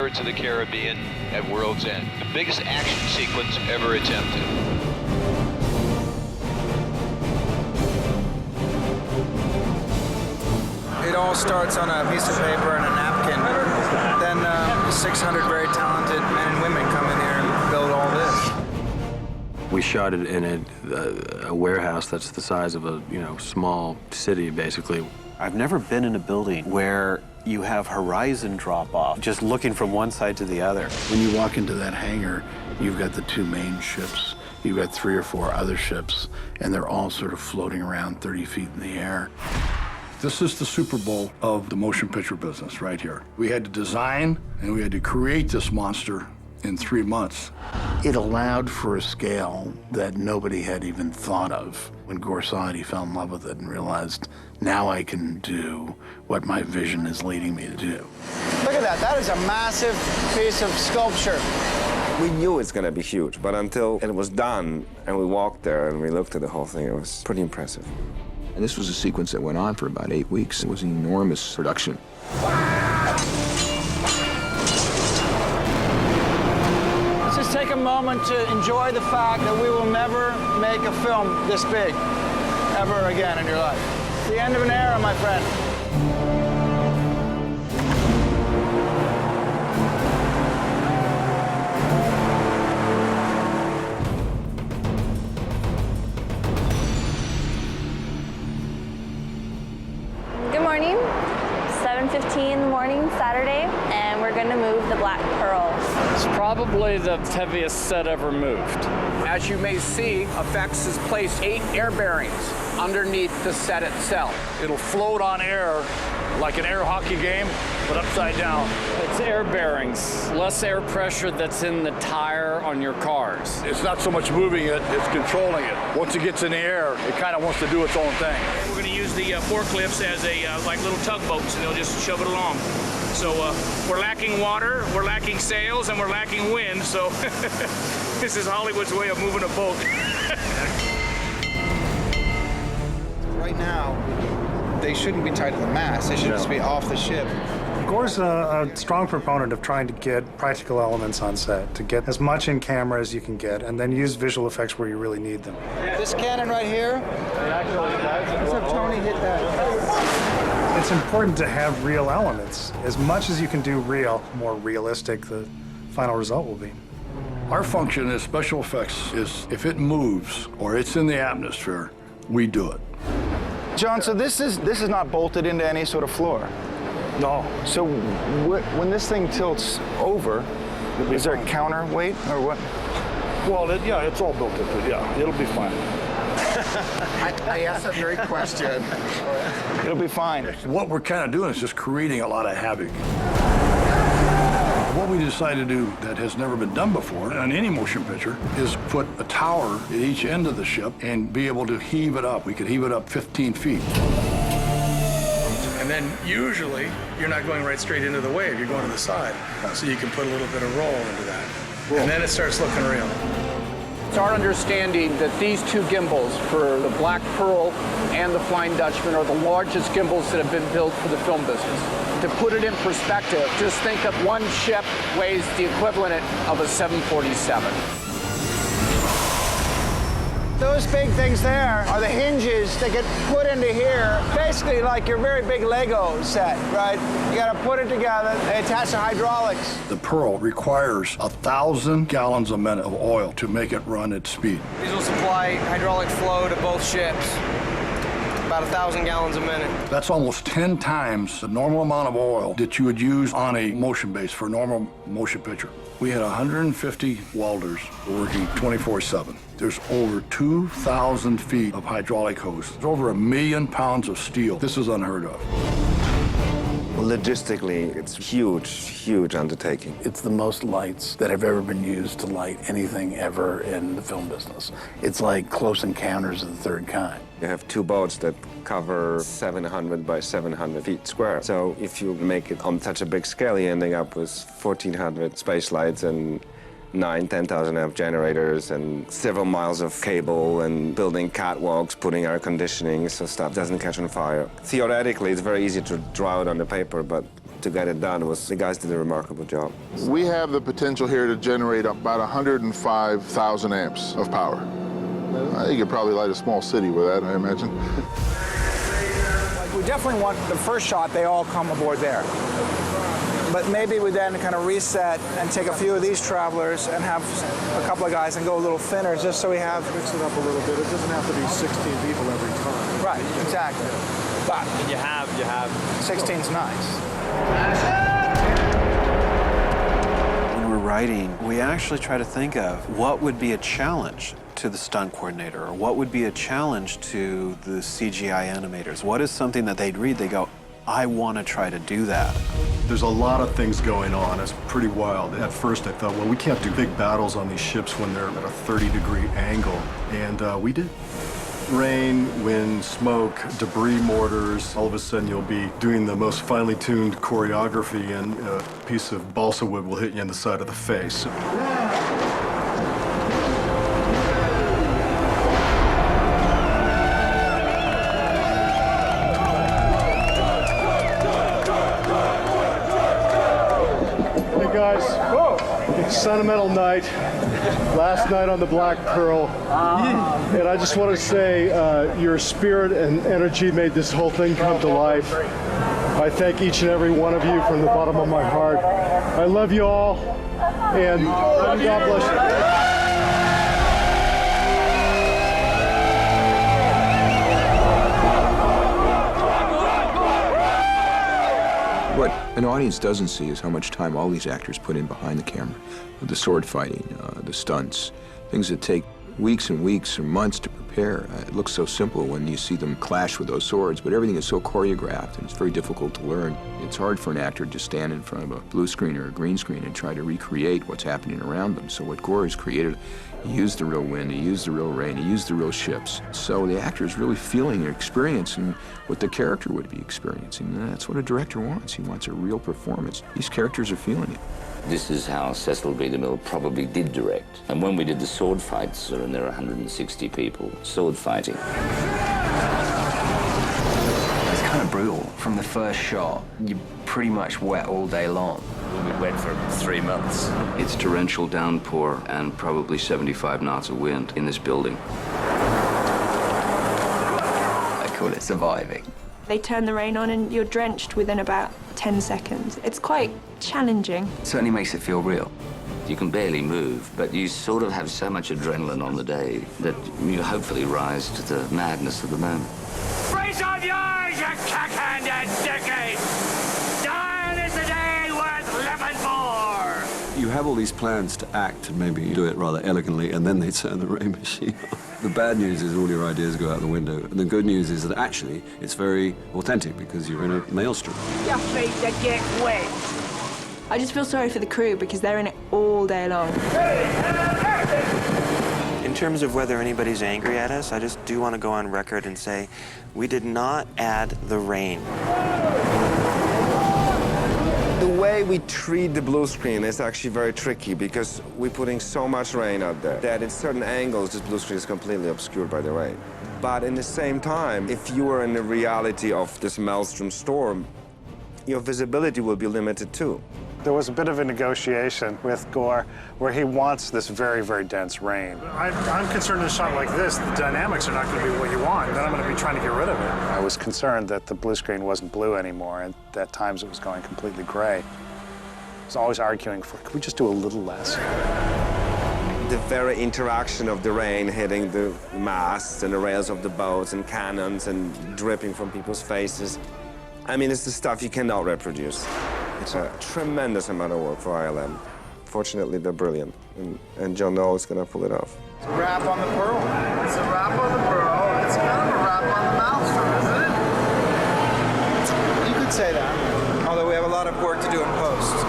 Pirates of the Caribbean at World's End, the biggest action sequence ever attempted. It all starts on a piece of paper and a napkin. Then 600 very talented men and women come in here and build all this. We shot it in a warehouse that's the size of a, small city, basically. I've never been in a building where you have horizon drop off, just looking from one side to the other. When you walk into that hangar, you've got the two main ships. You've got 3 or 4 other ships, and they're all sort of floating around 30 feet in the air. This is the Super Bowl of the motion picture business right here. We had to design and we had to create this monster in 3 months. It allowed for a scale that nobody had even thought of. When Gore saw it, he fell in love with it and realized, now I can do what my vision is leading me to do. Look at that. That is a massive piece of sculpture. We knew it's going to be huge, but until it was done and we walked there and we looked at the whole thing, it was pretty impressive. And this was a sequence that went on for about 8 weeks. It was an enormous production. Let's just take a moment to enjoy the fact that we will never make a film this big ever again in your life. It's the end of an era, my friend. Good morning. 7:15 in the morning, Saturday, and we're gonna move the Black Pearl. It's probably the heaviest set ever moved. As you may see, Effects has placed 8 air bearings underneath the set itself. It'll float on air like an air hockey game, but upside down. It's air bearings, less air pressure that's in the tire on your cars. It's not so much moving it, it's controlling it. Once it gets in the air, it kind of wants to do its own thing. We're going to use the forklifts as like little tugboats, and they'll just shove it along. So we're lacking water, we're lacking sails, and we're lacking wind, so this is Hollywood's way of moving a boat. Right now, they shouldn't be tied to the mast. They should just be off the ship. Gore's a strong proponent of trying to get practical elements on set, to get as much in camera as you can get, and then use visual effects where you really need them. This cannon right here, let's have Tony hit that. It's important to have real elements. As much as you can do real, more realistic the final result will be. Our function as special effects is if it moves or it's in the atmosphere, we do it. John, so this is not bolted into any sort of floor? No. So when this thing tilts over, is there a counterweight or what? Well, yeah, it's all built into it, yeah. It'll be fine. I asked that very question. It'll be fine. What we're kind of doing is just creating a lot of havoc. What we decided to do that has never been done before on any motion picture is put a tower at each end of the ship and be able to heave it up. We could heave it up 15 feet. And then usually you're not going right straight into the wave, you're going to the side. So you can put a little bit of roll into that. Cool. And then it starts looking real. It's our understanding that these 2 gimbals for the Black Pearl and the Flying Dutchman are the largest gimbals that have been built for the film business. To put it in perspective, just think that one ship weighs the equivalent of a 747. Those big things there are the hinges that get put into here, basically like your very big Lego set, right? You gotta put it together, they attach the hydraulics. The Pearl requires 1,000 gallons a minute of oil to make it run at speed. These will supply hydraulic flow to both ships, about 1,000 gallons a minute. That's almost 10 times the normal amount of oil that you would use on a motion base for a normal motion picture. We had 150 welders working 24/7. There's over 2,000 feet of hydraulic hose. There's over 1 million pounds of steel. This is unheard of. Logistically, it's huge undertaking. It's the most lights that have ever been used to light anything ever in the film business. It's like Close Encounters of the Third Kind. You have 2 boats that cover 700 by 700 feet square. So if you make it on such a big scale, you're ending up with 1,400 space lights and 10,000 amp generators and several miles of cable and building catwalks, putting air conditioning so stuff doesn't catch on fire. Theoretically, it's very easy to draw it on the paper, but to get it done. The guys did a remarkable job. We have the potential here to generate about 105,000 amps of power. You could probably light a small city with that, I imagine. We definitely want the first shot, they all come aboard there. But maybe we then kind of reset and take a few of these travelers and have a couple of guys and go a little thinner, just so we have... Mix it up a little bit. It doesn't have to be 16 people every time. Right, exactly. But you have 16's nice. When we're writing, we actually try to think of what would be a challenge to the stunt coordinator, or what would be a challenge to the CGI animators. What is something that they'd read, they go, I want to try to do that. There's a lot of things going on. It's pretty wild. At first I thought, well, we can't do big battles on these ships when they're at a 30-degree angle, and we did. Rain, wind, smoke, debris mortars. All of a sudden you'll be doing the most finely tuned choreography and a piece of balsa wood will hit you in the side of the face. Sentimental night, last night on the Black Pearl, and I just want to say your spirit and energy made this whole thing come to life. I thank each and every one of you from the bottom of my heart. I love you all, and God bless you. What an audience doesn't see is how much time all these actors put in behind the camera. The sword fighting, the stunts, things that take weeks and weeks or months to prepare. It looks so simple when you see them clash with those swords, but everything is so choreographed and it's very difficult to learn. It's hard for an actor to stand in front of a blue screen or a green screen and try to recreate what's happening around them. So what Gore has created, he used the real wind, he used the real rain, he used the real ships. So the actor is really feeling or experiencing what the character would be experiencing. And that's what a director wants. He wants a real performance. These characters are feeling it. This is how Cecil B. DeMille probably did direct. And when we did the sword fights, and there are 160 people sword fighting. It's kind of brutal. From the first shot, you're pretty much wet all day long. We went for 3 months. It's torrential downpour and probably 75 knots of wind in this building. I call it surviving. They turn the rain on and you're drenched within about 10 seconds. It's quite challenging. It certainly makes it feel real. You can barely move, but you sort of have so much adrenaline on the day that you hopefully rise to the madness of the moment. Brace on yours, you cack-handed dickie! Dial is the day worth living for! You have all these plans to act and maybe do it rather elegantly, and then they turn the rain machine on. The bad news is all your ideas go out the window. And the good news is that actually it's very authentic because you're in a maelstrom. You're afraid to get wet. I just feel sorry for the crew because they're in it all day long. In terms of whether anybody's angry at us, I just do want to go on record and say we did not add the rain. The way we treat the blue screen is actually very tricky because we're putting so much rain out there that in certain angles, this blue screen is completely obscured by the rain. But in the same time, if you are in the reality of this maelstrom storm, your visibility will be limited too. There was a bit of a negotiation with Gore where he wants this very, very dense rain. I'm concerned in a shot like this, the dynamics are not going to be what you want, and then I'm going to be trying to get rid of it. I was concerned that the blue screen wasn't blue anymore, and at times it was going completely gray. I was always arguing for, could we just do a little less? The very interaction of the rain hitting the masts and the rails of the boats and cannons and dripping from people's faces. I mean, it's the stuff you cannot reproduce. It's a tremendous amount of work for ILM. Fortunately, they're brilliant, and John Knoll is going to pull it off. It's a wrap on the Pearl. It's a wrap on the Pearl. It's kind of a wrap on the Maelstrom, isn't it? You could say that, although we have a lot of work to do in post.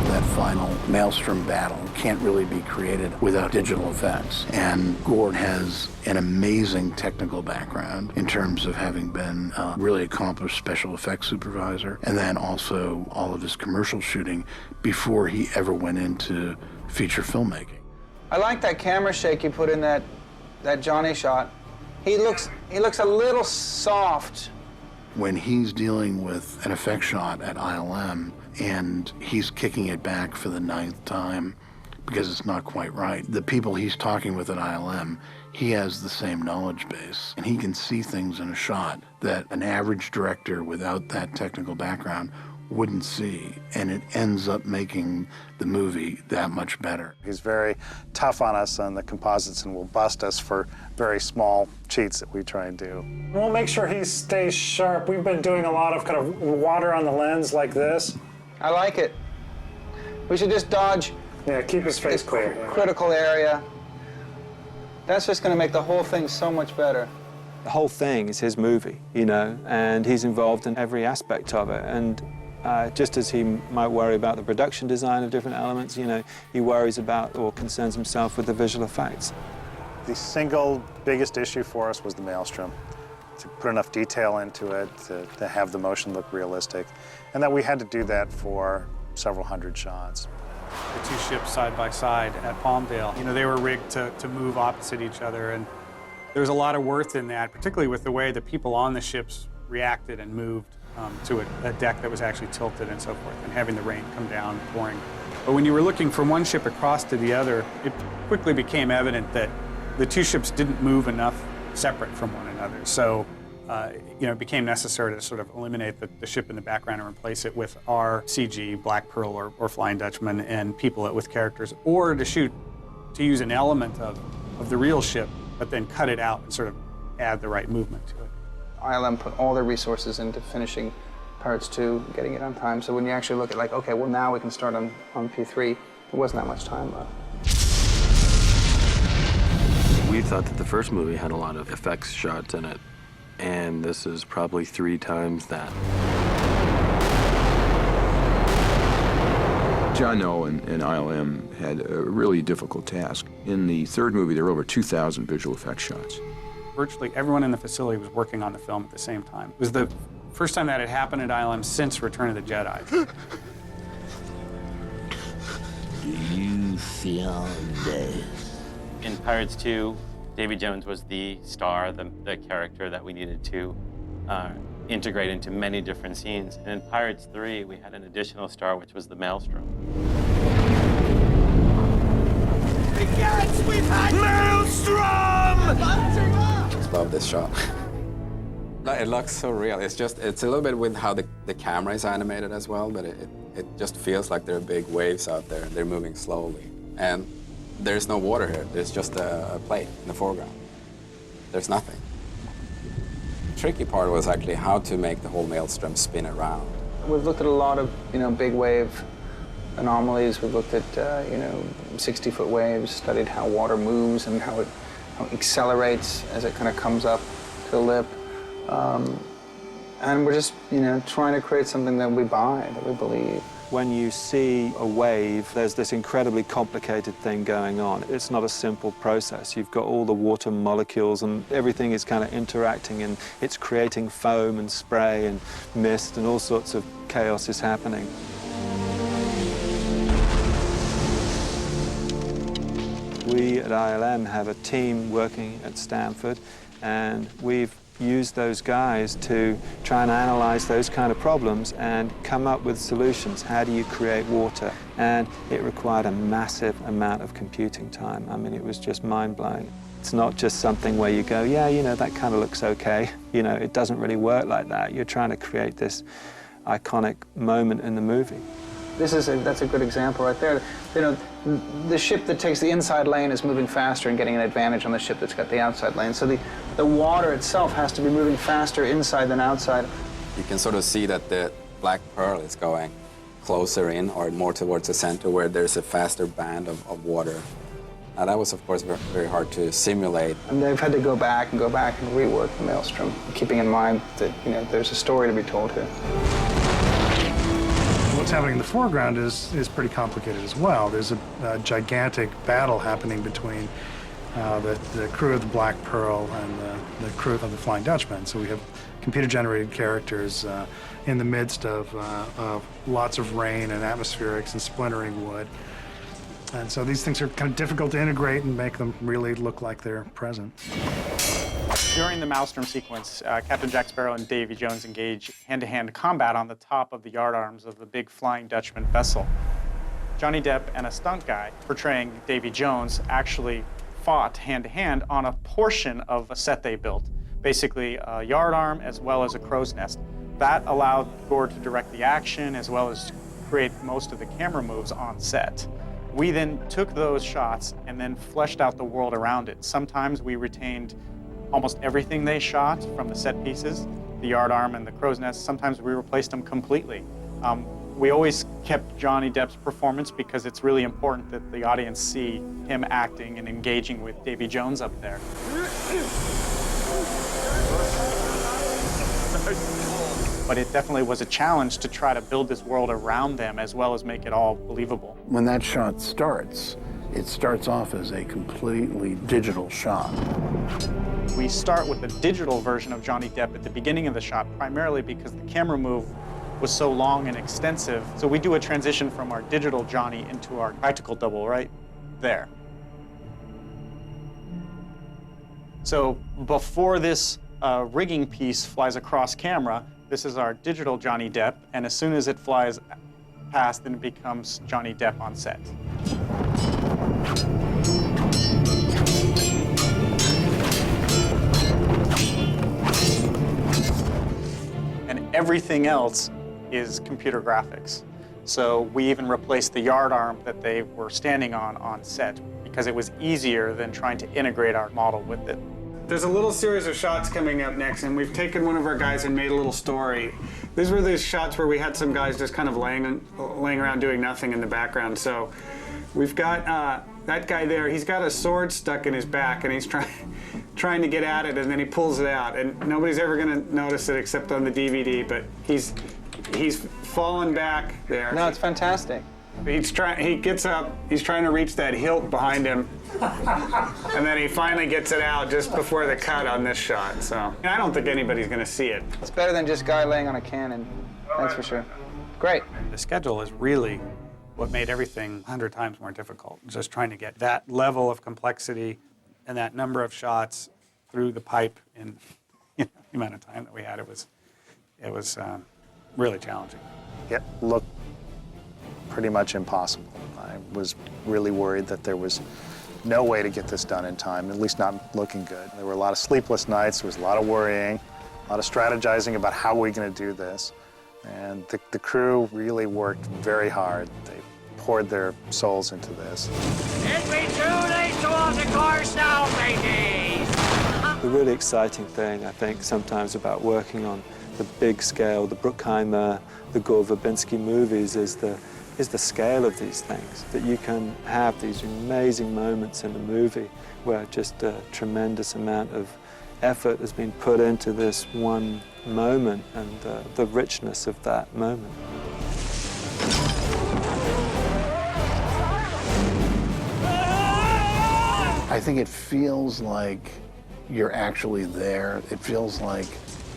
That final Maelstrom battle can't really be created without digital effects. And Gord has an amazing technical background in terms of having been a really accomplished special effects supervisor, and then also all of his commercial shooting before he ever went into feature filmmaking. I like that camera shake you put in that Johnny shot. He looks a little soft. When he's dealing with an effect shot at ILM and he's kicking it back for the 9th time because it's not quite right, the people he's talking with at ILM, he has the same knowledge base, and he can see things in a shot that an average director without that technical background wouldn't see, and it ends up making the movie that much better. He's very tough on us on the composites and will bust us for very small cheats that we try and do. We'll make sure he stays sharp. We've been doing a lot of kind of water on the lens like this. I like it. We should just dodge. Yeah, keep his face clear. Critical area. That's just going to make the whole thing so much better. The whole thing is his movie, you know, and he's involved in every aspect of it. And just as he might worry about the production design of different elements, you know, he worries about or concerns himself with the visual effects. The single biggest issue for us was the maelstrom. To put enough detail into it, to have the motion look realistic, and that we had to do that for several hundred shots. The two ships side by side at Palmdale, you know, they were rigged to move opposite each other, and there was a lot of worth in that, particularly with the way the people on the ships reacted and moved to a deck that was actually tilted and so forth, and having the rain come down, pouring. But when you were looking from one ship across to the other, it quickly became evident that the two ships didn't move enough separate from one another. So, you know, it became necessary to sort of eliminate the ship in the background and replace it with our CG, Black Pearl or Flying Dutchman, and people with characters, or to use an element of the real ship, but then cut it out and sort of add the right movement to it. ILM put all their resources into finishing Pirates 2, getting it on time. So when you actually look at like, okay, well now we can start on P3, there wasn't that much time left. We thought that the first movie had a lot of effects shots in it, and this is probably 3 times that. John Noel and ILM had a really difficult task. In the third movie, there were over 2,000 visual effects shots. Virtually everyone in the facility was working on the film at the same time. It was the first time that had happened at ILM since Return of the Jedi. Do you feel this? In Pirates 2, Davy Jones was the star, the character that we needed to integrate into many different scenes. And in Pirates 3, we had an additional star, which was the Maelstrom. Yes, we've had Maelstrom! I love this shot. It looks so real. It's a little bit with how the camera is animated as well, but it just feels like there are big waves out there and they're moving slowly. And there's no water here. There's just a plate in the foreground. There's nothing. The tricky part was actually how to make the whole maelstrom spin around. We've looked at a lot of, you know, big wave anomalies. We've looked at, you know, 60-foot waves, studied how water moves and how it accelerates as it kind of comes up to the lip. And we're just, you know, trying to create something that we buy, that we believe. When you see a wave, there's this incredibly complicated thing going on. It's not a simple process. You've got all the water molecules and everything is kind of interacting, and it's creating foam and spray and mist, and all sorts of chaos is happening. We at ILM have a team working at Stanford, and we've used those guys to try and analyze those kind of problems and come up with solutions. How do you create water? And it required a massive amount of computing time. I mean, it was just mind-blowing. It's not just something where you go, yeah, you know, that kind of looks okay. You know, it doesn't really work like that. You're trying to create this iconic moment in the movie. That's a good example right there. You know, the ship that takes the inside lane is moving faster and getting an advantage on the ship that's got the outside lane. So the water itself has to be moving faster inside than outside. You can sort of see that the Black Pearl is going closer in, or more towards the center, where there's a faster band of water. Now that was, of course, very, very hard to simulate. And they've had to go back and rework the Maelstrom, keeping in mind that, you know, there's a story to be told here. What's happening in the foreground is pretty complicated as well. There's a gigantic battle happening between the crew of the Black Pearl and the crew of the Flying Dutchman. So we have computer-generated characters in the midst of lots of rain and atmospherics and splintering wood. And so these things are kind of difficult to integrate and make them really look like they're present. During the Maelstrom sequence, Captain Jack Sparrow and Davy Jones engage hand-to-hand combat on the top of the yardarms of the big Flying Dutchman vessel. Johnny Depp and a stunt guy portraying Davy Jones actually fought hand-to-hand on a portion of a set they built, basically a yardarm as well as a crow's nest. That allowed Gore to direct the action as well as create most of the camera moves on set. We then took those shots and then fleshed out the world around it. Sometimes we retained almost everything they shot from the set pieces, the yardarm and the crow's nest. Sometimes we replaced them completely. We always kept Johnny Depp's performance because it's really important that the audience see him acting and engaging with Davy Jones up there. But it definitely was a challenge to try to build this world around them as well as make it all believable. When that shot starts, it starts off as a completely digital shot. We start with the digital version of Johnny Depp at the beginning of the shot, primarily because the camera move was so long and extensive. So we do a transition from our digital Johnny into our practical double right there. So before this rigging piece flies across camera, this is our digital Johnny Depp, and as soon as it flies past, then it becomes Johnny Depp on set. And everything else is computer graphics. So we even replaced the yardarm that they were standing on set because it was easier than trying to integrate our model with it. There's a little series of shots coming up next, and we've taken one of our guys and made a little story. These were those shots where we had some guys just kind of laying around doing nothing in the background. So we've got that guy there. He's got a sword stuck in his back, and he's trying to get at it, and then he pulls it out. And nobody's ever going to notice it except on the DVD, but he's fallen back there. No, it's fantastic. He gets up, he's trying to reach that hilt behind him, and then he finally gets it out just before the cut on this shot. So I don't think anybody's going to see it. It's better than just a guy laying on a cannon, that's for sure. Great. The schedule is really what made everything 100 times more difficult. Just trying to get that level of complexity and that number of shots through the pipe in the amount of time that we had. It was really challenging. It looked pretty much impossible. I was really worried that there was no way to get this done in time, at least not looking good. There were a lot of sleepless nights, there was a lot of worrying, a lot of strategizing about how we're going to do this. And the crew really worked very hard. They poured their souls into this. It'd be too late to off the course now, ladies! The really exciting thing, I think, sometimes about working on the big scale, the Bruckheimer, the Gore Verbinski movies is the scale of these things, that you can have these amazing moments in a movie where just a tremendous amount of effort has been put into this one moment and the richness of that moment. I think it feels like you're actually there. It feels like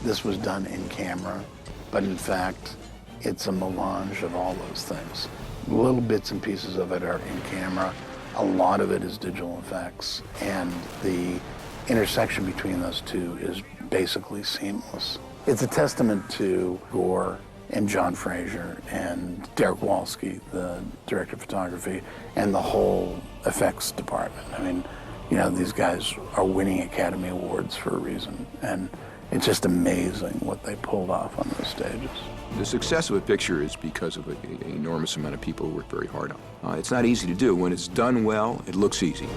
this was done in camera, but in fact, it's a melange of all those things. Little bits and pieces of it are in camera. A lot of it is digital effects. And the intersection between those two is basically seamless. It's a testament to Gore and John Fraser and Derek Walsky, the director of photography, and the whole effects department. I mean, these guys are winning Academy Awards for a reason. And it's just amazing what they pulled off on those stages. The success of a picture is because of an enormous amount of people who work very hard on it. It's not easy to do. When it's done well, it looks easy.